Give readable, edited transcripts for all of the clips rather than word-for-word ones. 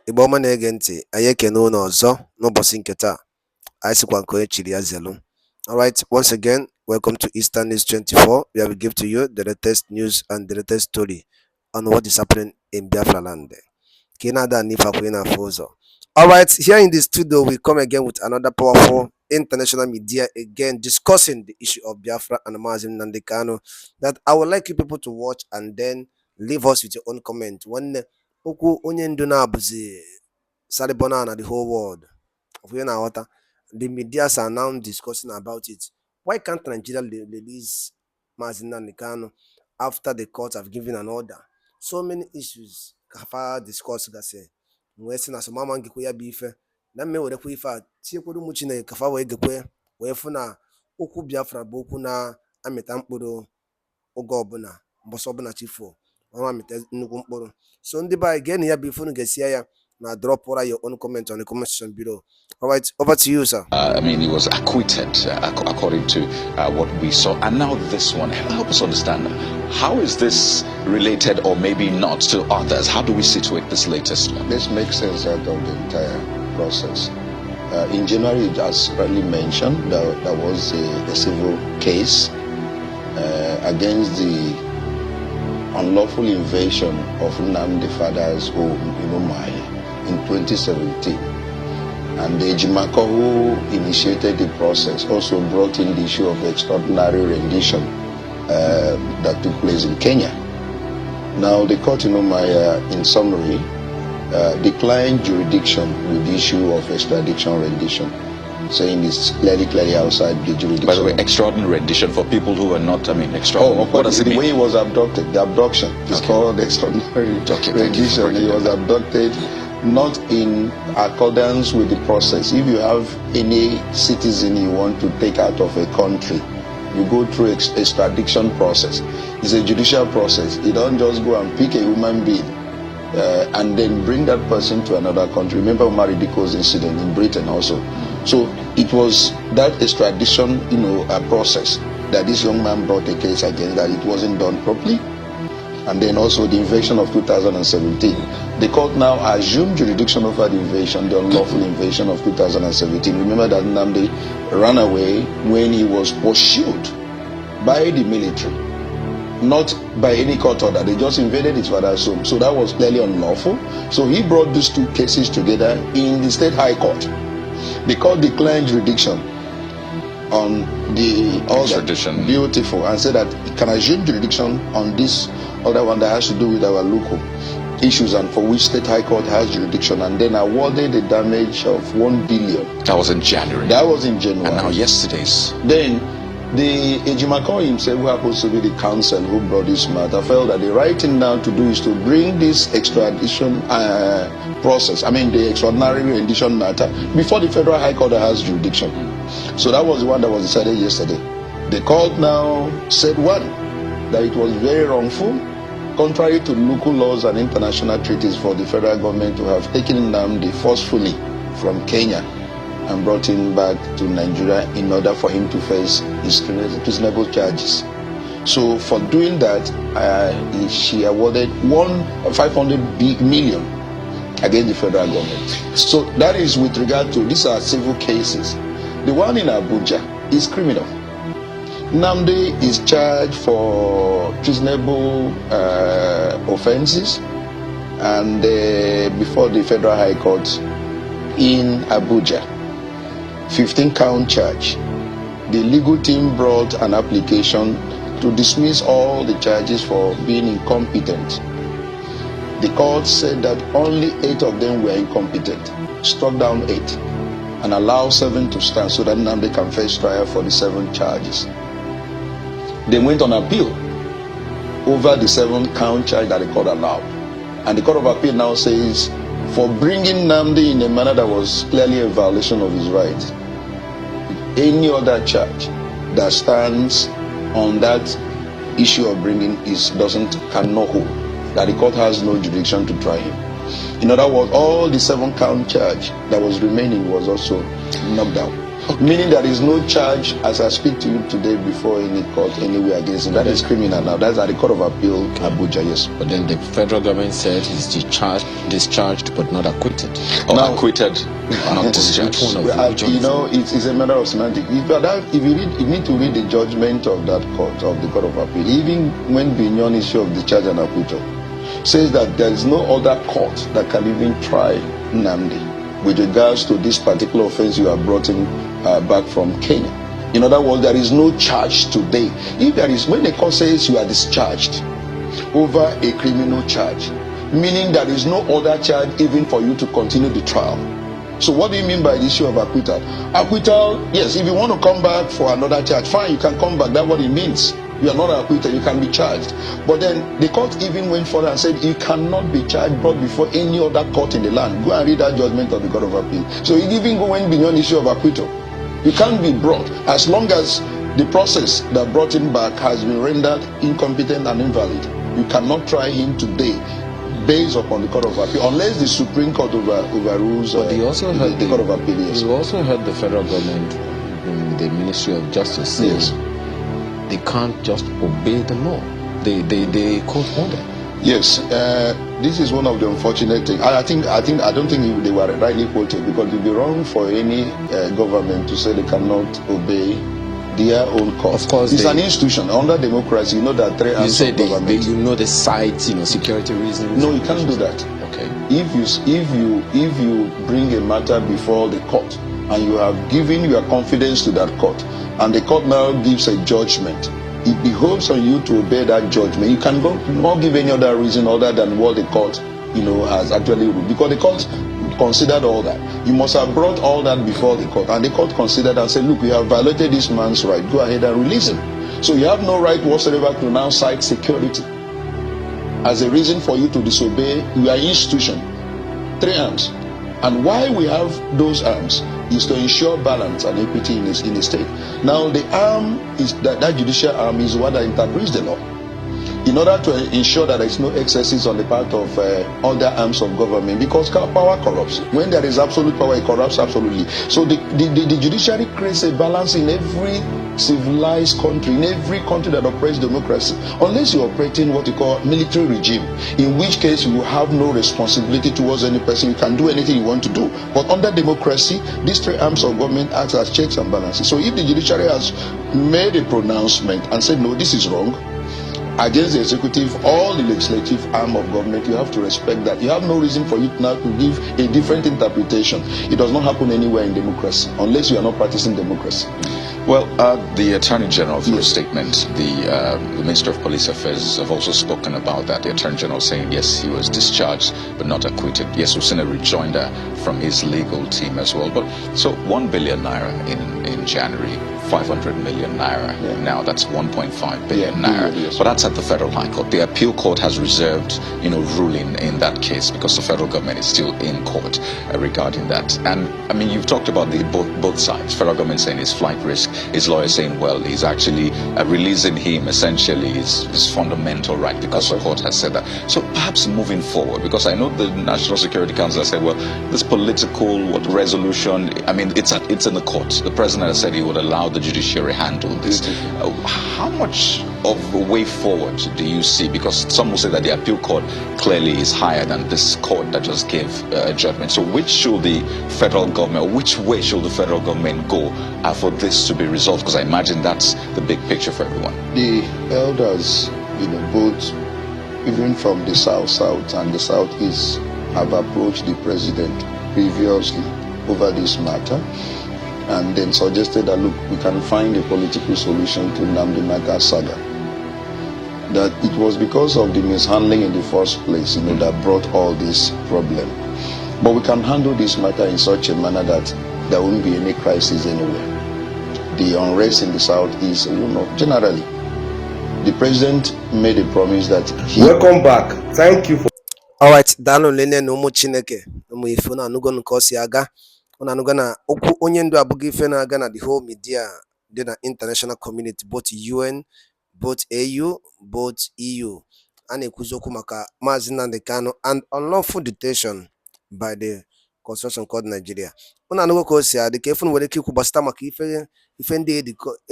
Igbo ọma na-ege ntị, anyị ekene unu ọzọ n'ụbọchị nke taa. Anyị sịkwa nke onye chiri ya zelu. Alright, once again, welcome to Eastern News 24, where we give to you the latest news and the latest story on what is happening in Biafra land. Alright, here in the studio, we come again with another powerful international media, again discussing the issue of Biafra and Mazi Nnamdi that I would like you people to watch and then leave us with your own comment. One okwu onye ndu na-abụzi Salibona na the whole world of water. The media are now discussing about it. Why can't Nigeria release Mazi Nnamdi after the court have given an order? So many issues have discussed. Wesi na somama ngekwe ya bife na mme were kwa ife a tiekwodu mu Chineke kafa wee gekwe wee fụ na okwu Biafra bụ okwu na amịta mkpụrụ oge ọbụla mbọsọ ọbụla chifo ọma amịta nnukwu mkpụrụ. So ndị be again ya bife unu gesia ya na drop your own comment on the comment section below. All right, over to you, sir. I mean, he was acquitted according to what we saw. And now this one, help us understand, how is this related or maybe not to others? How do we situate this latest one? This makes sense out of the entire process. In January, as rightly mentioned, there was a civil case against the unlawful invasion of Nnamdi father's home in Umai in 2017. And the Ejimako who initiated the process also brought in the issue of extraordinary rendition that took place in Kenya. Now, the court in Umaya, in summary, declined jurisdiction with the issue of extradition rendition, saying it's clearly outside the jurisdiction. By the way, extraordinary rendition for people who are not, extraordinary. What does it mean? The way he was abducted, the abduction is called extraordinary rendition. He was abducted not in accordance with the process. If you have any citizen you want to take out of a country, you go through extradition process. It's a judicial process. You don't just go and pick a human being and then bring that person to another country. Remember Omar Diko's incident in Britain also. So it was that extradition, process that this young man brought a case against, that it wasn't done properly. And then also the invasion of 2017. The court now assumed jurisdiction over the invasion, the unlawful invasion of 2017. Remember that Nnamdi ran away when he was pursued by the military, not by any court order. They just invaded his father's home. So that was clearly unlawful. So he brought these two cases together in the state high court. The court declined jurisdiction on the extradition. Beautiful, and said that it can assume jurisdiction on this other one that has to do with our local issues and for which state high court has jurisdiction, and then awarded a damage of 1 billion. That was in January. That was in January. And now yesterday's. Then the Ejimako himself, who happens to be the counsel who brought this matter, felt that the right thing now to do is to bring this extradition process, the extraordinary rendition matter, before the federal high court that has jurisdiction. So that was the one that was decided yesterday. The court now said that it was very wrongful, contrary to local laws and international treaties, for the federal government to have taken Nnamdi forcefully from Kenya and brought him back to Nigeria in order for him to face his treasonable charges. So for doing that, she awarded 500 million against the federal government. So that is with regard to, these are civil cases. The one in Abuja is criminal. Nnamdi is charged for treasonable offenses and before the federal high court in Abuja, 15-count charge. The legal team brought an application to dismiss all the charges for being incompetent. The court said that only 8 of them were incompetent, struck down 8, and allowed 7 to stand so that Nnamdi can face trial for the 7 charges. They went on appeal over the 7-count charge that the court allowed. And the Court of Appeal now says, for bringing Nnamdi in a manner that was clearly a violation of his rights, any other charge that stands on that issue of bringing cannot hold, that the court has no jurisdiction to try him. In other words, all the 7-count charge that was remaining was also knocked down. Meaning there is no charge as I speak to you today before any court anywhere against him. That is criminal now. That's at the Court of Appeal, Abuja, yes. But then the federal government said he's discharged but not acquitted. Or Now- acquitted, not discharged. Which one of You know, it's a matter of semantics. If you need to read the judgment of that court, of the Court of Appeal, even when beyond issue of discharge and acquittal, says that there is no other court that can even try Nnamdi with regards to this particular offense you have brought him back from Kenya. In other words, there is no charge today. If there is, when the court says you are discharged over a criminal charge, meaning there is no other charge even for you to continue the trial. So what do you mean by the issue of acquittal? Acquittal, yes, if you want to come back for another charge, fine, you can come back. That's what it means. You are not acquitted, you can be charged. But then the court even went further and said you cannot be charged brought before any other court in the land. Go and read that judgment of the Court of Appeal. So it even went beyond the issue of acquittal. You can't be brought as long as the process that brought him back has been rendered incompetent and invalid. You cannot try him today based upon the Court of Appeal unless the Supreme Court overrules But he also heard the Court of Appeal. Yes. You also heard the federal government, the Ministry of Justice, say Yes. they can't just obey the law. They court order. Yes, this is one of the unfortunate things. I don't think they were rightly quoted, because it would be wrong for any government to say they cannot obey their own court. Of course, it's an institution under democracy. You know that three You arms say of government. the sites, security reasons. No, you can't do that. Okay. If you bring a matter before the court and you have given your confidence to that court, and the court now gives a judgment, it behoves on you to obey that judgment. You can not give any other reason other than what the court, has actually ruled, because the court considered all that. You must have brought all that before the court, and the court considered and said, look, we have violated this man's right. Go ahead and release him. So you have no right whatsoever to now cite security as a reason for you to disobey your institution. Three arms. And why we have those arms is to ensure balance and equity in the state. Now the arm is that judicial arm is what that interprets the law, in order to ensure that there is no excesses on the part of other arms of government, because power corrupts. When there is absolute power, it corrupts absolutely. So the judiciary creates a balance in every civilized country, in every country that operates democracy, unless you operate in what you call military regime, in which case you have no responsibility towards any person. You can do anything you want to do. But under democracy, these three arms of government act as checks and balances. So if the judiciary has made a pronouncement and said, no, this is wrong, against the executive or the legislative arm of government, you have to respect that. You have no reason for you now to give a different interpretation. It does not happen anywhere in democracy, unless you are not practicing democracy. Well, the Attorney General, through a statement, the Minister of Police Affairs have also spoken about that. The Attorney General saying, yes, he was discharged, but not acquitted. Yes, we've seen a rejoinder from his legal team as well. But so 1 billion naira in January, 500 million naira. Yeah. Now that's 1.5 billion Yeah, naira. yes. But that's at the Federal High Court. The Appeal Court has reserved, ruling in that case, because the federal government is still in court regarding that. And I mean, you've talked about both sides. Federal government saying it's flight risk. His lawyer saying, well, he's actually releasing him essentially his fundamental right, because the court has said that. So perhaps moving forward, because I know the National Security Council has said, well, this political resolution, I mean, it's in the court. The president has said he would allow the judiciary handle this. How much of a way forward do you see? Because some will say that the appeal court clearly is higher than this court that just gave a judgment. So which should the federal government, or which way should the federal government go for this to be resolved? Because I imagine that's the big picture for everyone. The elders, both even from the south and the southeast, have approached the president previously over this matter, and then suggested that, look, we can find a political solution to Nnamdi saga. That it was because of the mishandling in the first place, that brought all this problem. But we can handle this matter in such a manner that there won't be any crisis anywhere. The unrest in the south is, generally, the president made a promise that he... Welcome back. Thank you for... Alright, daalụ nlele na ụmụ Chineke, ụmụ ife na anụgo nke o si aga. Ọ na-anụgo na okwu onye ndu abụghị ife na-aga na the whole media dị na international community, both UN, both AU, both EU. A na-ekwuzi okwu maka Mazi Nnamdi Kanu and unlawful detention by the construction called Nigeria. Unu anụgo ka o si adị, ka efu nwere ike ikwu gbasịta maka ife ndị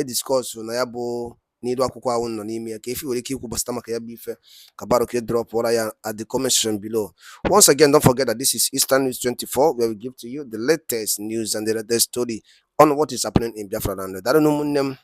ediskọsụ na ya bụ n'ilu akwụkwọ ahụ nọ n'ime ya, ka efi nwere ike ikwu gbasịta maka ya bụ ife, ka Baruk drop ụra ya at the comment section below. Once again, don't forget that this is Eastern News 24, where we give to you the latest news and the latest story on what is happening in Biafra land. That don't know.